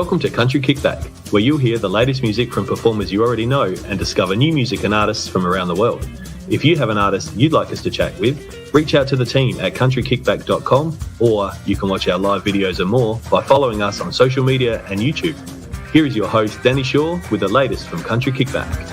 Welcome to Country Kickback, where you'll hear the latest music from performers you already know and discover new music and artists from around the world. If you have an artist you'd like us to chat with, reach out to the team at countrykickback.com, or you can watch our live videos and more by following us on social media and YouTube. Here is your host, Danny Shaw, with the latest from Country Kickback.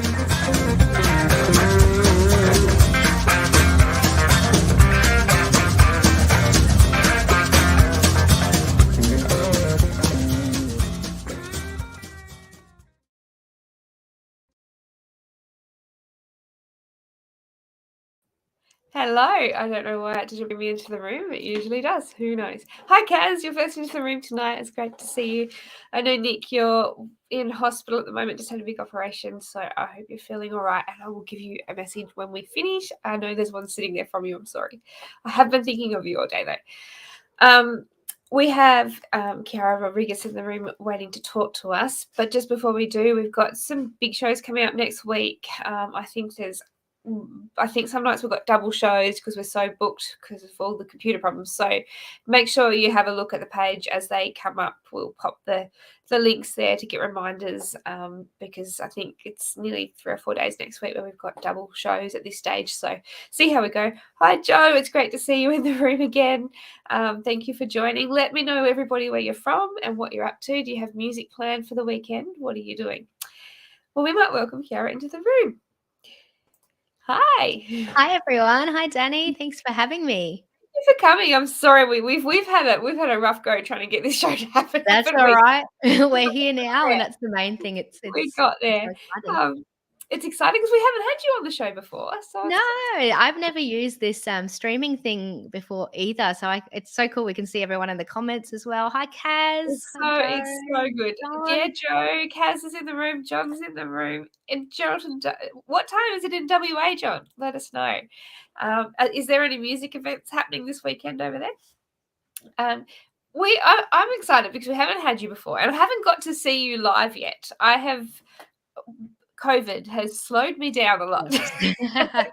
Hello. I don't know why it didn't bring me into the room. It usually does. Who knows? Hi, Kaz. You're first into the room tonight. It's great to see you. I know, Nick, you're in hospital at the moment, just had a big operation, so I hope you're feeling all right, and I will give you a message when we finish. I know there's one sitting there from you. I'm sorry. I have been thinking of you all day, though. We have Kiara Rodrigues in the room waiting to talk to us, but just before we do, we've got some big shows coming up next week. I think some nights we've got double shows because we're so booked because of all the computer problems. So make sure you have a look at the page as they come up. We'll pop the links there to get reminders because I think it's nearly 3 or 4 days next week where we've got double shows at this stage. So see how we go. Hi, Joe. It's great to see you in the room again. Thank you for joining. Let me know, everybody, where you're from and what you're up to. Do you have music planned for the weekend? What are you doing? Well, we might welcome Kiara into the room. Hi. Hi, everyone. Hi, Danny. Thanks for having me. Thank you for coming. I'm sorry we've had a rough go trying to get this show to happen. That's all right. We're here now, and that's the main thing. We got there. It's exciting because we haven't had you on the show before. So no, I've never used this streaming thing before either. So it's so cool. We can see everyone in the comments as well. Hi, Kaz. It's so good. John. Yeah, Joe. Kaz is in the room. John's in the room. And Jonathan, what time is it in WA, John? Let us know. Is there any music events happening this weekend over there? I'm excited because we haven't had you before, and I haven't got to see you live yet. COVID has slowed me down a lot. Hasn't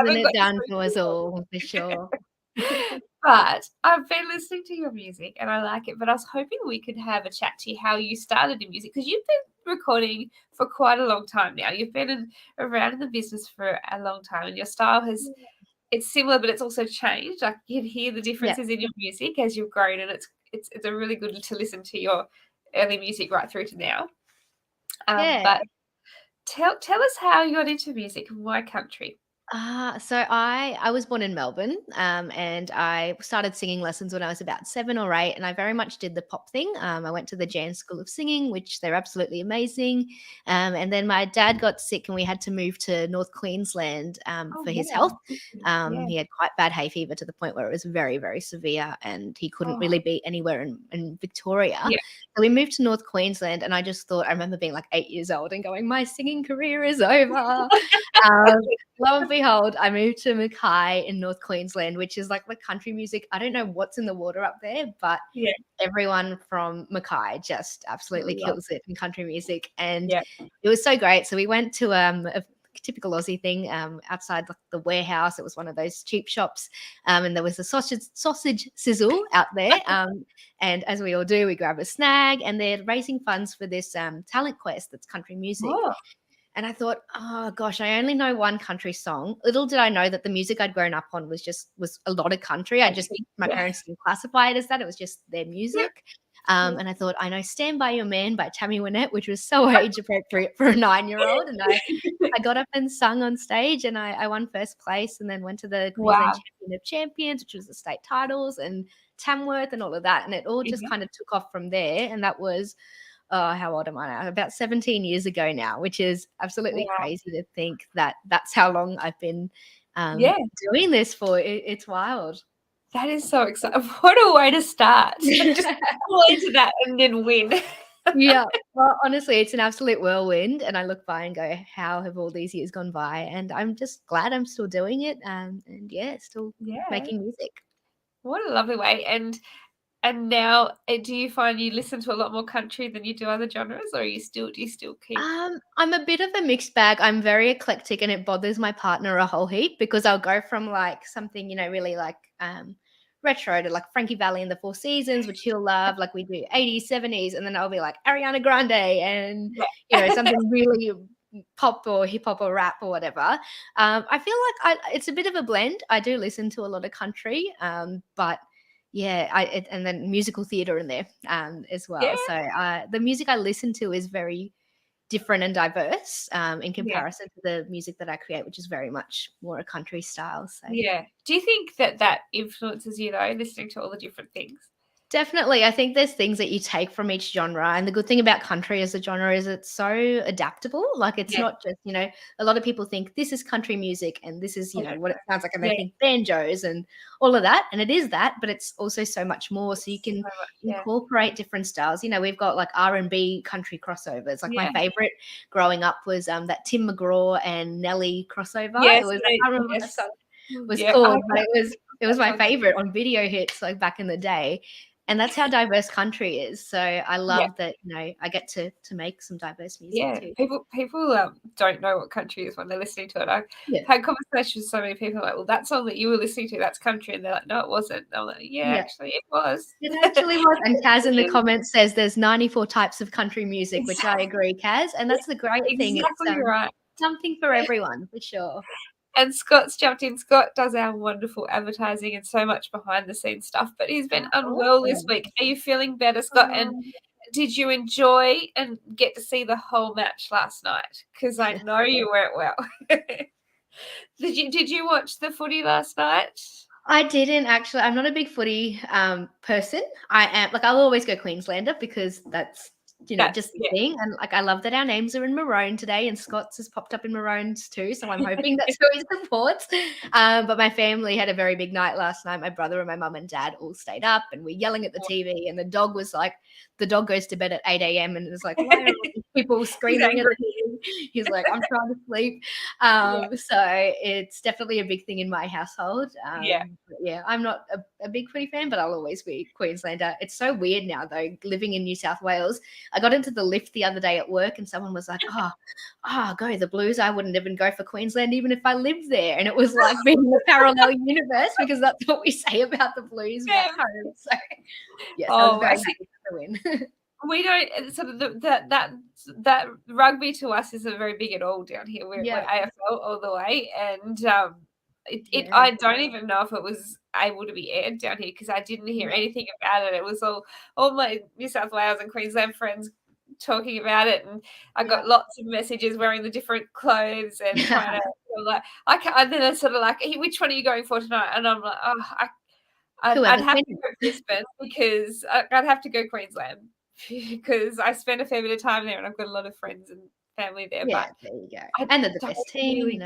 it done to us all, for sure. But I've been listening to your music and I like it, but I was hoping we could have a chat to you how you started in music, because you've been recording for quite a long time now. You've been around in the business for a long time, and your style it's similar, but it's also changed. Like, you can hear the differences in your music as you've grown, and it's a really good to listen to your early music right through to now. But tell us how you got into music and why country. So I was born in Melbourne, and I started singing lessons when I was about 7 or 8, and I very much did the pop thing. I went to the Jan School of Singing, which they're absolutely amazing. And then my dad got sick and we had to move to North Queensland for his health. He had quite bad hay fever to the point where it was very, very severe, and he couldn't really be anywhere in Victoria. So we moved to North Queensland, and I remember being like 8 years old and going, my singing career is over. Lo and behold, I moved to Mackay in North Queensland, which is like the country music. I don't know what's in the water up there, but everyone from Mackay just absolutely kills it in country music. And it was so great. So we went to a typical Aussie thing outside the warehouse. It was one of those cheap shops, and there was a sausage sizzle out there. And as we all do, we grab a snag, and they're raising funds for this talent quest that's country music. And I thought, oh gosh, I only know one country song. Little did I know that the music I'd grown up on was a lot of country. My parents didn't classify it as that. It was just their music. And I thought, I know Stand By Your Man by Tammy Wynette, which was so age appropriate for a 9-year-old. And I got up and sung on stage, and I won first place, and then went to the Queensland Champion of Champions, which was the state titles, and Tamworth and all of that. And it all just kind of took off from there. And that was, how old am I now? About 17 years ago now, which is absolutely crazy to think that that's how long I've been doing this for. It's wild. That is so exciting. What a way to start. Just fall into that and then win. Well, honestly, it's an absolute whirlwind, and I look by and go, how have all these years gone by? And I'm just glad I'm still doing it, and still making music. What a lovely way. And now, do you find you listen to a lot more country than you do other genres, or do you still keep? I'm a bit of a mixed bag. I'm very eclectic, and it bothers my partner a whole heap because I'll go from like something, really like retro to like Frankie Valli and the Four Seasons, which he'll love. Like we do 80s, 70s, and then I'll be like Ariana Grande and something really pop or hip hop or rap or whatever. I feel like it's a bit of a blend. I do listen to a lot of country, but and then musical theatre in there as well. Yeah. So the music I listen to is very different and diverse in comparison to the music that I create, which is very much more a country style. So yeah. Do you think that influences you though, listening to all the different things? Definitely. I think there's things that you take from each genre. And the good thing about country as a genre is it's so adaptable. Like it's not just, a lot of people think this is country music and this is, what it sounds like. And they think banjos and all of that. And it is that, but it's also so much more. So you can incorporate different styles. We've got like R&B country crossovers. Like my favorite growing up was that Tim McGraw and Nelly crossover. Yes, I can't remember what the song was Yeah, called, but it was my favorite on video hits like back in the day. And that's how diverse country is. So I love that, I get to make some diverse music too. People don't know what country is when they're listening to it. I've had conversations with so many people like, well, that song that you were listening to, that's country. And they're like, no, it wasn't. And I'm like, actually it was. It actually was. And Kaz in the comments says there's 94 types of country music, which I agree, Kaz. And that's the great thing. Exactly right. Something for everyone, for sure. And Scott's jumped in. Scott does our wonderful advertising and so much behind the scenes stuff, but he's been unwell this week. Are you feeling better, Scott? And did you enjoy and get to see the whole match last night? Because I know you weren't well. Did you watch the footy last night? I didn't actually. I'm not a big footy person. I am I'll always go Queenslander because that's just the thing. And I love that our names are in maroon today and Scott's has popped up in maroons too. So I'm hoping that's who he supports. But my family had a very big night last night. My brother and my mum and dad all stayed up and we're yelling at the TV and the dog goes to bed at 8 a.m. and it's like, why are all these people screaming at him? He's like, I'm trying to sleep. So it's definitely a big thing in my household. I'm not a big footy fan, but I'll always be Queenslander. It's so weird now though, living in New South Wales. I got into the lift the other day at work and someone was like, go the Blues. I wouldn't even go for Queensland even if I lived there. And it was like being in a parallel universe because that's what we say about the Blues back home. So yes, I was very happy to win. We don't sort of that rugby to us isn't very big at all down here. We're AFL all the way. And I don't even know if it was able to be aired down here because I didn't hear anything about it. It was all my New South Wales and Queensland friends talking about it, and I got lots of messages wearing the different clothes and trying to and then they're sort of like, hey, which one are you going for tonight? And I'm like, I'd have to go Brisbane because I'd have to go Queensland because I spend a fair bit of time there and I've got a lot of friends and family there. Yeah, but there you go. And they're the best team.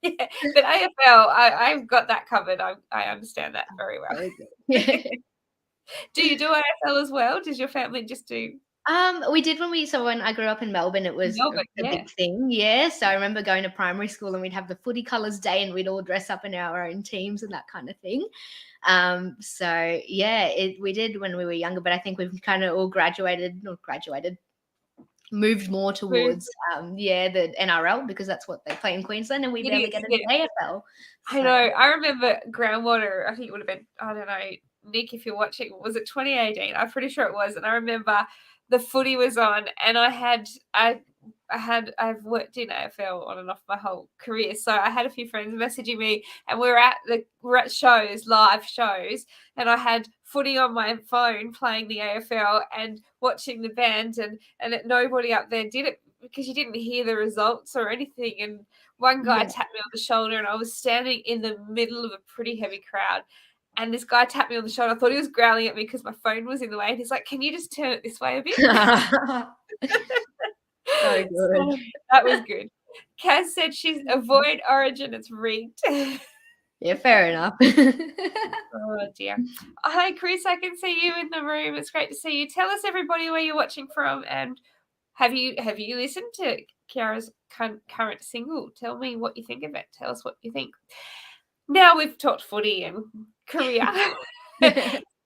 But AFL, I've got that covered. I understand that very well. Do you do AFL as well? Does your family just do? We did when I grew up in Melbourne, it was a big thing. Yeah. So I remember going to primary school and we'd have the footy colours day and we'd all dress up in our own teams and that kind of thing. We did when we were younger, but I think we've kind of all moved more towards the NRL because that's what they play in Queensland and we barely get into AFL. So. I know. I remember Groundwater, I think it would have been, I don't know, Nick, if you're watching, was it 2018? I'm pretty sure it was. And I remember the footy was on and I've worked in AFL on and off my whole career. So I had a few friends messaging me and we're at shows, live shows, and I had footy on my phone playing the AFL and watching the band and nobody up there did it because you didn't hear the results or anything. And one guy tapped me on the shoulder and I was standing in the middle of a pretty heavy crowd. And this guy tapped me on the shoulder. I thought he was growling at me because my phone was in the way. And he's like, can you just turn it this way a bit? So good. So that was good. Kaz said she's avoid Origin. It's rigged. Yeah, fair enough. Oh, dear. Hi, Chris. I can see you in the room. It's great to see you. Tell us, everybody, where you're watching from. And have you listened to Kiara's current single? Tell me what you think of it. Tell us what you think. Now we've talked footy and career.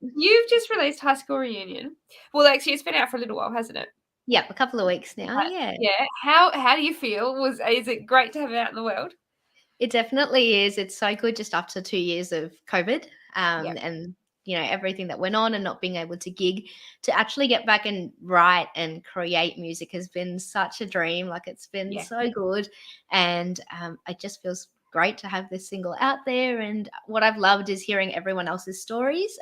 You've just released High School Reunion. Well, actually, it's been out for a little while, hasn't it? Yep, a couple of weeks now. Yeah. How do you feel? Is it great to have it out in the world? It definitely is. It's so good just after 2 years of COVID, Yeah. and, everything that went on and not being able to gig, to actually get back and write and create music has been such a dream. Like, it's been Yeah. so good, and, it just feels great to have this single out there, and what I've loved is hearing everyone else's stories,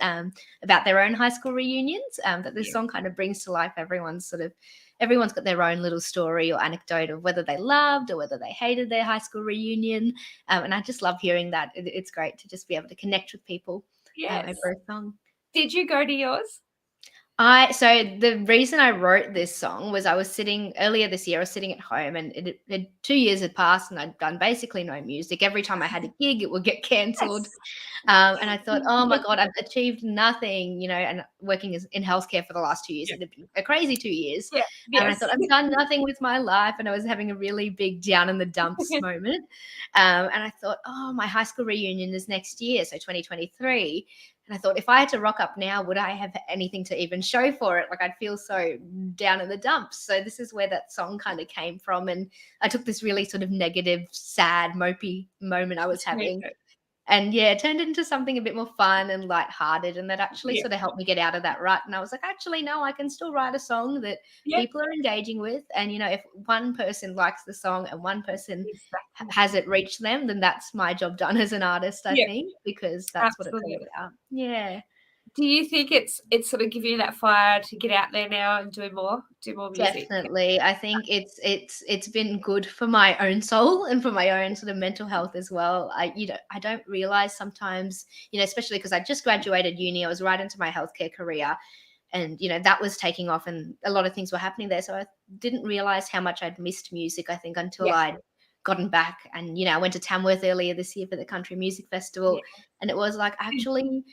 about their own high school reunions, that this Yeah. song kind of brings to life everyone's got their own little story or anecdote of whether they loved or whether they hated their high school reunion. And I just love hearing that. It's great to just be able to connect with people Yes. over a song. Did you go to yours? So the reason I wrote this song was I was sitting earlier this year. I was sitting at home, and 2 years had passed, and I'd done basically no music. Every time I had a gig, it would get cancelled. Yes. And I thought, oh my God, I've achieved nothing, and working in healthcare for the last 2 years, Yeah. it had been a crazy 2 years. Yeah. And I Yes. thought, I've done nothing with my life. And I was having a really big down in the dumps moment. And I thought, oh, my high school reunion is next year, so 2023. And I thought, if I had to rock up now, would I have anything to even show for it? Like, I'd feel so down in the dumps. So this is where that song kind of came from. And I took this really sort of negative, sad, mopey moment I was having, and it turned into something a bit more fun and lighthearted, and that actually Yeah. sort of helped me get out of that rut. And I was like, actually, no, I can still write a song that Yeah. people are engaging with. And if one person likes the song and one person Exactly. has it reached them, then that's my job done as an artist, I Yeah. think, because that's what it's all Absolutely. about. Yeah. Do you think it's sort of giving you that fire to get out there now and do more music? Definitely. I think it's been good for my own soul and for my own sort of mental health as well. I don't realize sometimes, especially because I just graduated uni, I was right into my healthcare career, and that was taking off and a lot of things were happening there. So I didn't realize how much I'd missed music, I think, until Yeah. I'd gotten back. And I went to Tamworth earlier this year for the country music festival, and it was like, actually,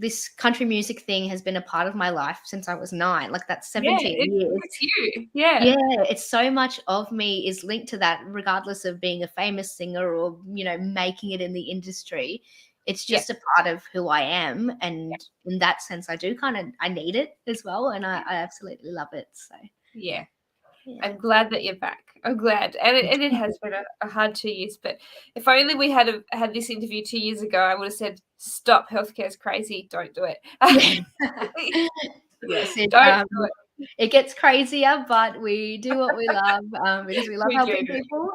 this country music thing has been a part of my life since I was 9. Like, that's Yeah, 17 years. it's you. Yeah. Yeah, it's so much of me is linked to that, regardless of being a famous singer or, making it in the industry. It's Yeah. just a part of who I am. And in that sense, I need it as well. And I absolutely love it. So, Yeah. yeah. I'm glad that you're back. I'm glad. And it has been a hard 2 years, but if only we had this interview 2 years ago, I would have said, stop, healthcare's crazy, don't do it. Yes, Don't do it. it gets crazier, but we do what we love, because we love We helping do. people.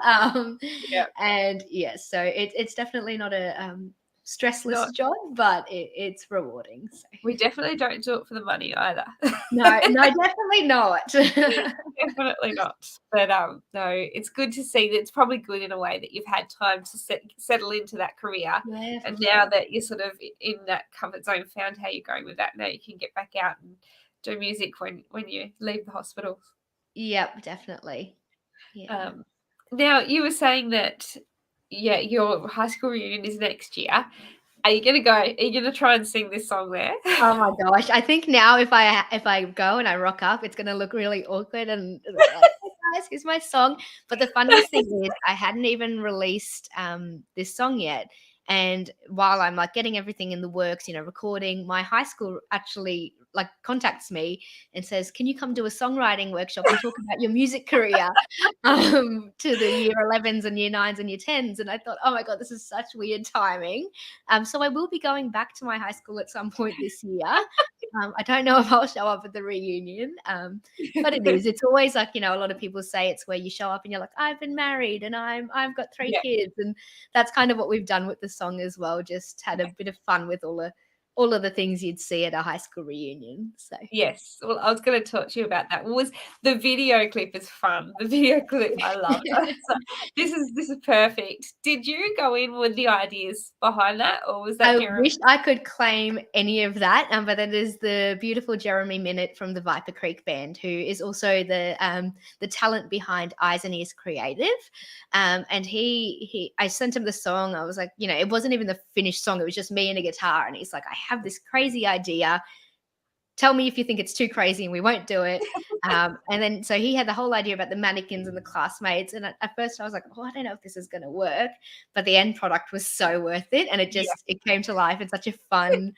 Yeah. And yes, so it's definitely not a stressless Not job, but it's rewarding. So. We definitely don't do it for the money either. No, definitely not. Definitely not. But no, it's good to see that. It's probably good in a way that you've had time to settle into that career. Yeah, And for now sure. that you're sort of in that comfort zone, found how you're going with that, now you can get back out and do music when you leave the hospital. Yep, definitely. Yeah. Now you were saying that your high school reunion is next year. Are you gonna try and sing this song there? Oh my gosh! I think now if I go and I rock up, it's gonna look really awkward and like, hey guys, here's my song. But the funniest thing is, I hadn't even released this song yet. And while I'm like getting everything in the works, recording, my high school actually like contacts me and says, "Can you come do a songwriting workshop and talk about your music career to the year 11s and year 9s and year 10s?" And I thought, oh my God, this is such weird timing. So I will be going back to my high school at some point this year. I don't know if I'll show up at the reunion, but it's always like, a lot of people say it's where you show up and you're like, I've been married and I've got 3 kids. And that's kind of what we've done with the song as well. Just had a bit of fun with all of the things you'd see at a high school reunion. So Yes. Well, I was going to talk to you about that. The video clip is fun. The video clip I love. So this is perfect. Did you go in with the ideas behind that, or was that I Jeremy? wish I could claim any of that, but that is the beautiful Jeremy Minute from the Viper Creek Band, who is also the talent behind Eyes and Ears Creative. And I sent him the song. I was like, it wasn't even the finished song. It was just me and a guitar. And he's like, I have this crazy idea. Tell me if you think it's too crazy and we won't do it. And then so he had the whole idea about the mannequins and the classmates. And at first I was like, oh, I don't know if this is going to work. But the end product was so worth it. And it came to life in such a fun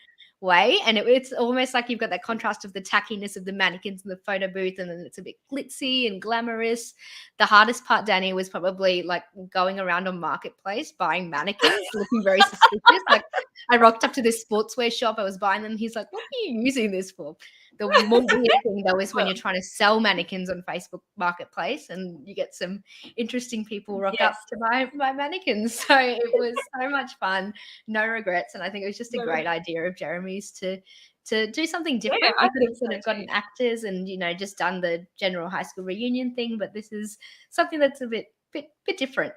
way. And it's almost like you've got that contrast of the tackiness of the mannequins in the photo booth, and then it's a bit glitzy and glamorous. The hardest part, Danny, was probably like going around on Marketplace buying mannequins, looking very suspicious. Like I rocked up to this sportswear shop, I was buying them. He's like, "What are you using this for?" The more weird thing though is when you're trying to sell mannequins on Facebook Marketplace, and you get some interesting people rock up to buy mannequins. So it was so much fun, no regrets, and I think it was just a great idea of Jeremy's to do something different. I We could have think sort of so gotten actors and just done the general high school reunion thing, but this is something that's a bit different.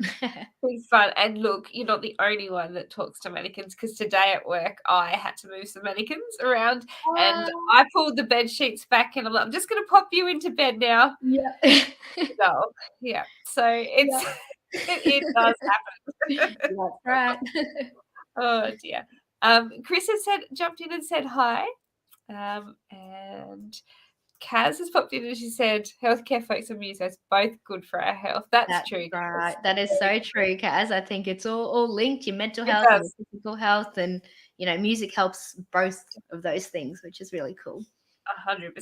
It's fun. And look, you're not the only one that talks to mannequins, because today at work I had to move some mannequins around and I pulled the bed sheets back and I'm like, I'm just going to pop you into bed now. Yeah. No, yeah. So it's it does happen. That's right. Oh dear. Chris has jumped in and said hi. And Kaz has popped in and she said, healthcare folks and musos both good for our health. That's true. Right. That is so true, Kaz. I think it's all linked, your mental It health and does. your physical health, and music helps both of those things, which is really cool. 100%.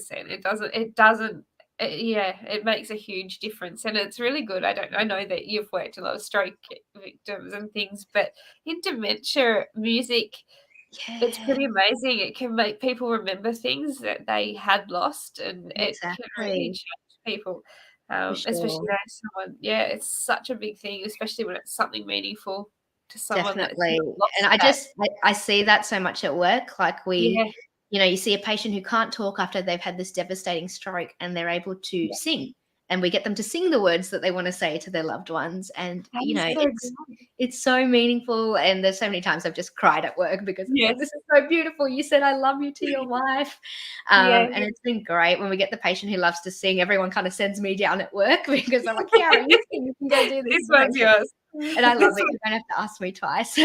It makes a huge difference, and it's really good. I know that you've worked a lot of stroke victims and things, but in dementia, music, it's pretty amazing. It can make people remember things that they had lost, and it can really change people. Especially someone, it's such a big thing, especially when it's something meaningful to someone. Definitely. And I see that so much at work. Like you see a patient who can't talk after they've had this devastating stroke, and they're able to sing, and we get them to sing the words that they want to say to their loved ones. And it's so meaningful. And there's so many times I've just cried at work because it's like, this is so beautiful. You said I love you to your wife. And it's been great when we get the patient who loves to sing. Everyone kind of sends me down at work because I'm like, Kiara, you can go do this. This one's yours. And I love it. You don't have to ask me twice.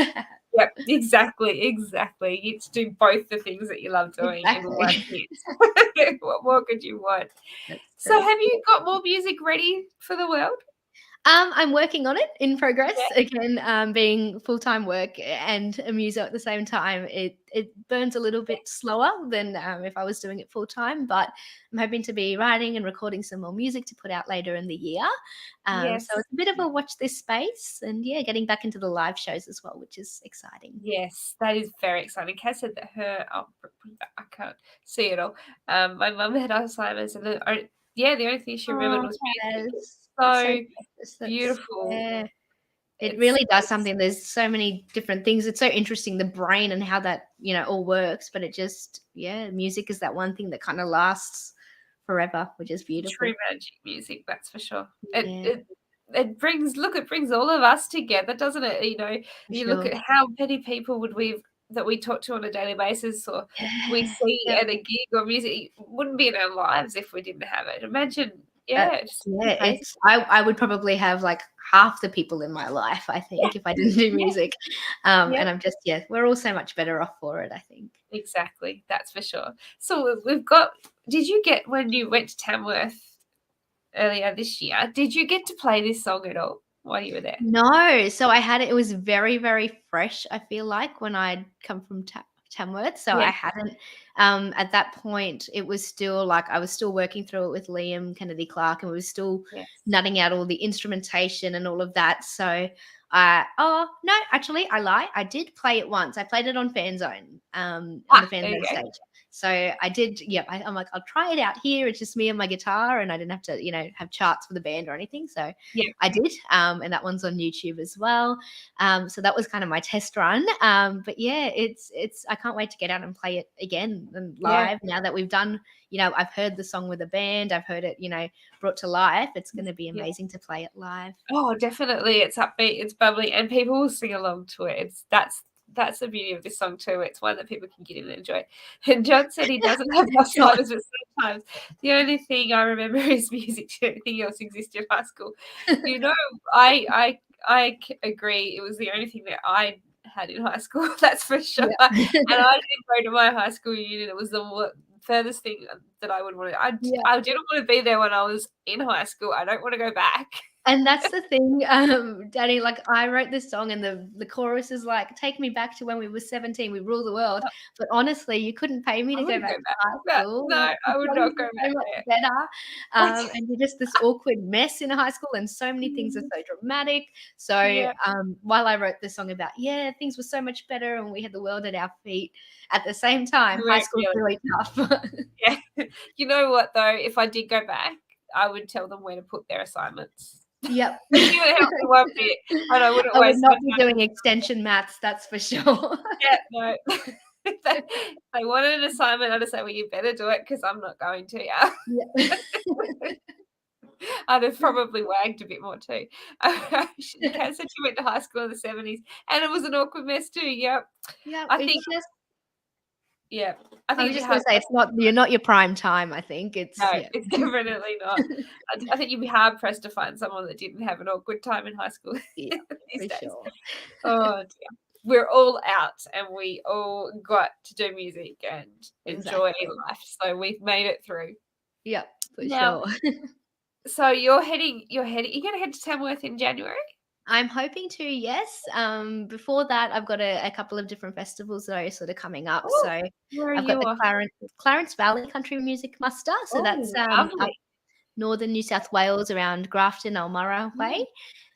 Yep, exactly. You get to do both the things that you love doing in one hit. What more could you want? So have you got more music ready for the world? I'm working on it, in progress. Again, being full-time work and a muso at the same time, it burns a little bit slower than if I was doing it full-time, but I'm hoping to be writing and recording some more music to put out later in the year. So it's a bit of a watch this space, and getting back into the live shows as well, which is exciting. Yes, that is very exciting. Cass said that I can't see it all. My mum had Alzheimer's, and the only thing she remembered was music. So beautiful. Yeah. It really does something. There's so many different things. It's so interesting, the brain and how that, all works. But it just, music is that one thing that kind of lasts forever, which is beautiful. True magic music, that's for sure. It brings all of us together, doesn't it? You look at how many people that we talk to on a daily basis, or we see at a gig or music. It wouldn't be in our lives if we didn't have it. Imagine. I would probably have like half the people in my life, I think, if I didn't do music. And I'm just, we're all so much better off for it, I think. Exactly, that's for sure. So did you get, when you went to Tamworth earlier this year, did you get to play this song at all while you were there? No, so it was very, very fresh, I feel like, when I'd come from Tamworth. So I hadn't, at that point, it was still like I was still working through it with Liam Kennedy Clark, and we were still nutting out all the instrumentation and all of that. So no, actually I lie. I did play it once. I played it on Fanzone, on the Fanzone stage. So I did, I'm like, I'll try it out here. It's just me and my guitar, and I didn't have to, have charts for the band or anything. So I did, and that one's on YouTube as well. So that was kind of my test run. But it's I can't wait to get out and play it again and live now that we've done, I've heard the song with the band. I've heard it, brought to life. It's going to be amazing to play it live. Oh, definitely. It's upbeat, it's bubbly, and people will sing along to it. That's the beauty of this song too. It's one that people can get in and enjoy. And John said he doesn't have Alzheimer's, but sometimes the only thing I remember is music. Everything else existed in high school. I agree. It was the only thing that I had in high school. That's for sure. And I didn't go to my high school reunion. It was the furthest thing that I would want to. I didn't want to be there when I was in high school. I don't want to go back. And that's the thing, Danny, like I wrote this song and the chorus is like, take me back to when we were 17, we rule the world. But honestly, you couldn't pay me I to go wouldn't back go to back. high But school. no, I would not go So back much there. better. And you're just this awkward mess in high school, and so many things are so dramatic. So Yeah. while I wrote the song about, things were so much better and we had the world at our feet, at the same time, You high weren't school's really. really tough. Yeah. You know what though? If I did go back, I would tell them where to put their assignments. Yep. It would help me one bit, and I wouldn't I would waste not my be time. doing extension maths, that's for sure. Yeah, no. If they wanted an assignment, I'd say, well, you better do it because I'm not going to. Yeah. Yeah. I'd have probably wagged a bit more too. Kat said she went to high school in the 70s, and it was an awkward mess too. Yep. Yeah, I it's think, just yeah, I I think was it'd be just gonna hard. say you're not your prime time, I think. It's No, it's definitely not. I think you'd be hard pressed to find someone that didn't have an awkward time in high school Yeah, these for days. sure. Oh dear. We're all out and we all got to do music and enjoy Exactly. life. So we've made it through. Yeah, for Now, sure. so you're gonna head to Tamworth in January? I'm hoping to, yes. Before that, I've got a couple of different festivals that are sort of coming up. Oh, So where are I've got you the off? Clarence Valley Country Music Muster. So that's Oh, up lovely. northern New South Wales around Grafton, Elmurra way.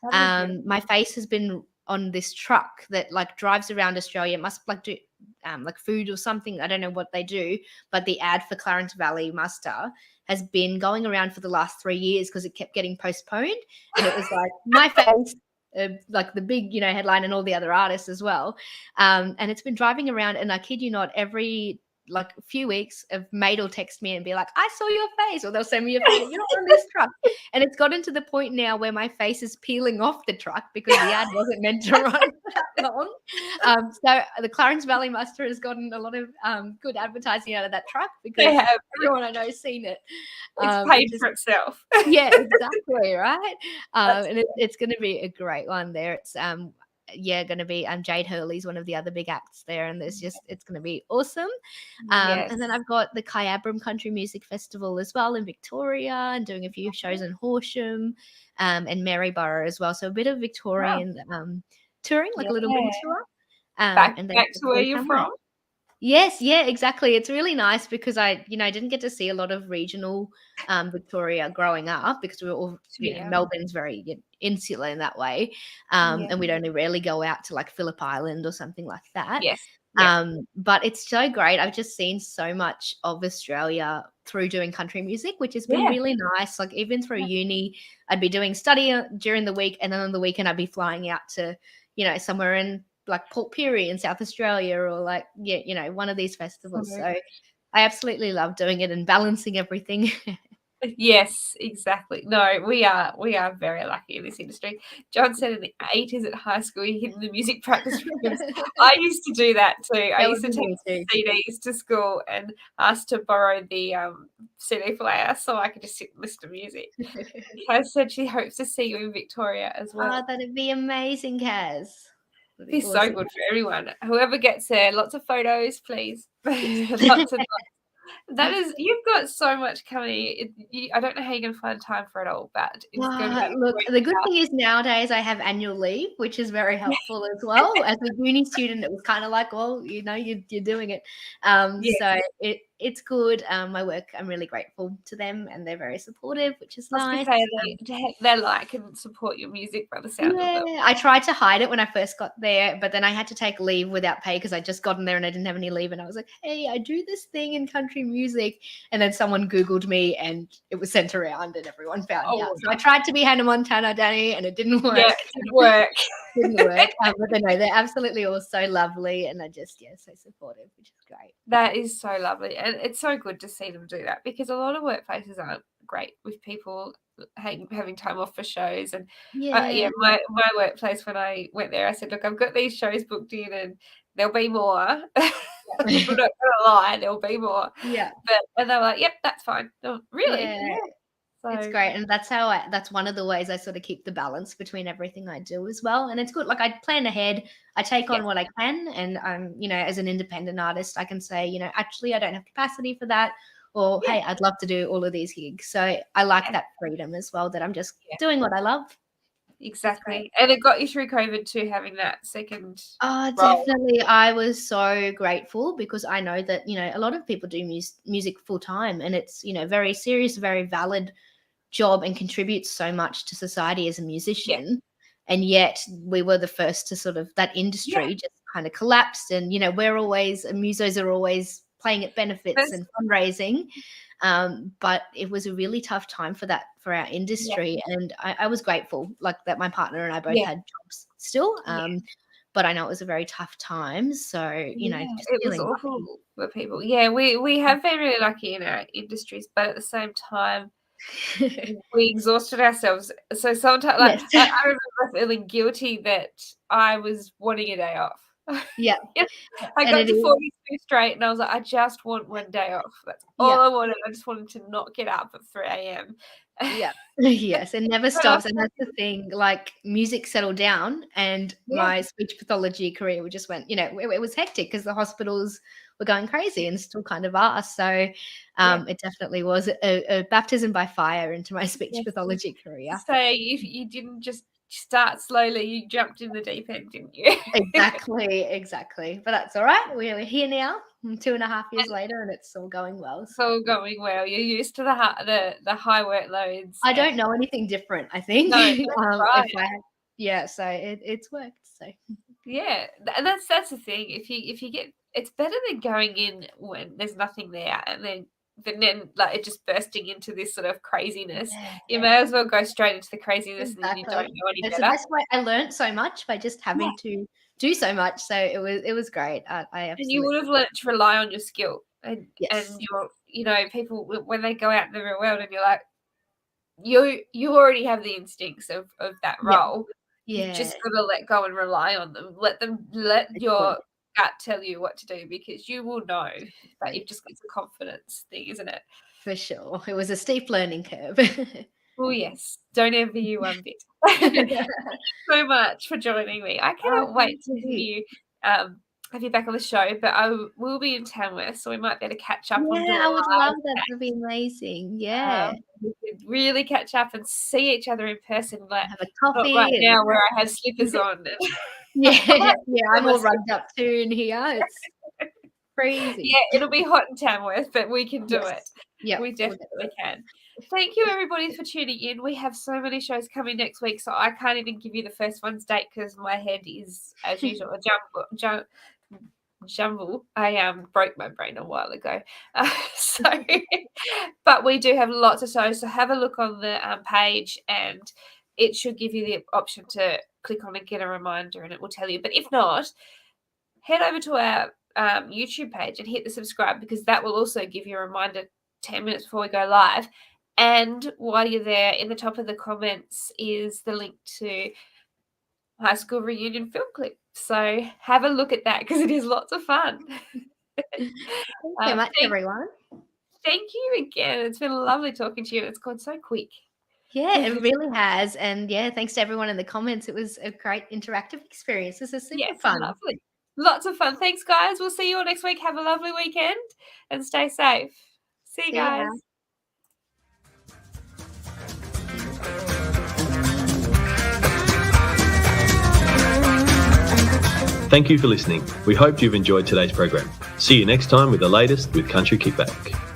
That is beautiful. My face has been on this truck that like drives around Australia. It must like do like food or something. I don't know what they do, but the ad for Clarence Valley Muster has been going around for the last 3 years because it kept getting postponed. And it was like my face, like the big, headline and all the other artists as well. And it's been driving around, and I kid you not, every like a few weeks, a mate will text me and be like, I saw your face, or they'll send me a photo, you're on this truck. And it's gotten to the point now where my face is peeling off the truck because the ad wasn't meant to run for that long. So the Clarence Valley Muster has gotten a lot of good advertising out of that truck because They have. everyone I know has seen it. It's paid for itself. Yeah, exactly, right? And it's going to be a great one there. It's going to be Jade Hurley's one of the other big acts there, and it's going to be awesome. Yes. And then I've got the Kyabram Country Music Festival as well in Victoria, and doing a few shows in Horsham and Maryborough as well. So a bit of Victorian touring, like a little mini tour. Back And then to where you're from? Yes, yeah, exactly. It's really nice because I didn't get to see a lot of regional Victoria growing up because we were all, Melbourne's very insular in that way. And we'd only rarely go out to like Phillip Island or something like that. Yes. But it's so great. I've just seen so much of Australia through doing country music, which has been really nice. Like even through uni, I'd be doing study during the week, and then on the weekend I'd be flying out to, somewhere in like Port Pirie in South Australia, or like one of these festivals. So I absolutely love doing it and balancing everything. Yes, exactly. No, we are very lucky in this industry. John said in the 80s at high school, he hid in the music practice rooms. I used to do that too. I used to take CDs to school and ask to borrow the CD player so I could just sit and listen to music. Kaz said she hopes to see you in Victoria as well. Oh, that'd be amazing, Kaz. It'd be so good for everyone. Whoever gets there, lots of photos, please. Lots of that is, you've got so much coming. I don't know how you're going to find time for it all, but it's going to be look, the good thing is nowadays I have annual leave, which is very helpful as well. As a uni student, it was kind of like, well, you're doing it. So it's good. My work, I'm really grateful to them, and they're very supportive, which is nice. They like and support your music by the sound of it. I tried to hide it when I first got there, but then I had to take leave without pay because I just gotten there and I didn't have any leave. And I was like, hey, I do this thing in country music. And then someone Googled me and it was sent around and everyone found out. So I tried to be Hannah Montana, Danny, and it didn't work. Yeah, it didn't work. Didn't work. But no, they're absolutely all so lovely and are just, so supportive, which is great. That is so lovely. And it's so good to see them do that because a lot of workplaces aren't great with people having time off for shows. And my workplace, when I went there, I said, look, I've got these shows booked in and there'll be more. I'm not going to lie, there'll be more. Yeah. And they were like, yep, that's fine. Oh, really? Yeah. So, it's great. And that's one of the ways I sort of keep the balance between everything I do as well. And it's good. Like I plan ahead, I take on what I can. And as an independent artist, I can say, actually I don't have capacity for that, or Yeah. hey, I'd love to do all of these gigs. So I like Yeah. that freedom as well, that I'm just Yeah. doing what I love. Exactly. And it got you through COVID too, having that second Oh, role. definitely. I was so grateful because I know that, a lot of people do music full time, and it's, very serious, very valid job, and contributes so much to society as a musician. And yet we were the first to sort of, that industry just kind of collapsed. And, musos are always playing at benefits and fundraising. But it was a really tough time for our industry. And I was grateful, like, that my partner and I both had jobs still. But I know it was a very tough time. So, just it was feeling awful for people. Yeah, we have been really lucky in our industries, but at the same time, we exhausted ourselves. So sometimes, like, Yes. I remember feeling guilty that I was wanting a day off. Yeah. I And got it to is. 42 straight, and I was like, I just want one day off. That's all I wanted. I just wanted to not get up at 3 a.m. Yeah. Yes, it never But stops, and that's the thing, like, music settled down, and my speech pathology career just went, it was hectic because the hospitals were going crazy and still kind of are. So, it definitely was a baptism by fire into my speech pathology career. So you didn't just start slowly, you jumped in the deep end, didn't you? Exactly. But that's all right. We're here now, 2.5 years later, and it's all going well. It's all going well. You're used to the high workloads. I don't know anything different, I think. No, right. So it's worked. So yeah, and that's the thing. If you get, it's better than going in when there's nothing there, and then like it just bursting into this sort of craziness. You may as well go straight into the craziness, and then you don't know any It's better. the best way. I learned so much by just having to do so much. So it was great. I absolutely. And you would have learned to rely on your skill, and Yes. your people when they go out in the real world, and you're like, you already have the instincts of that role. You've just got to let go and rely on them. Let your gut tell you what to do, because you will know. But you've just got a confidence thing, isn't it? For sure. It was a steep learning curve. Oh yes, don't envy you one bit. Thanks so much for joining me. I cannot wait to hear you. Have you back on the show, but I will be in Tamworth, so we might be able to catch up on I would love that. That'd be amazing. Yeah. We could really catch up and see each other in person. Like, have a coffee. not right now where I have slippers on. I'm all rugged up too in here. It's crazy. Yeah, it'll be hot in Tamworth, but we can do it. Yeah, we definitely can. Thank you, everybody, for tuning in. We have so many shows coming next week, so I can't even give you the first one's date because my head is, as usual, a jumble. I broke my brain a while ago. But we do have lots of shows, so have a look on the page, and it should give you the option to click on and get a reminder, and it will tell you. But if not, head over to our YouTube page and hit the subscribe, because that will also give you a reminder 10 minutes before we go live. And while you're there, in the top of the comments is the link to high school reunion film clip. So have a look at that, because it is lots of fun. Thank you so much, everyone. Thank you again. It's been lovely talking to you. It's gone so quick. Yeah, it really has. And thanks to everyone in the comments. It was a great interactive experience. This is super fun. Lovely. Lots of fun. Thanks, guys. We'll see you all next week. Have a lovely weekend and stay safe. See you guys. Thank you for listening. We hope you've enjoyed today's program. See you next time with the latest with Country Kickback.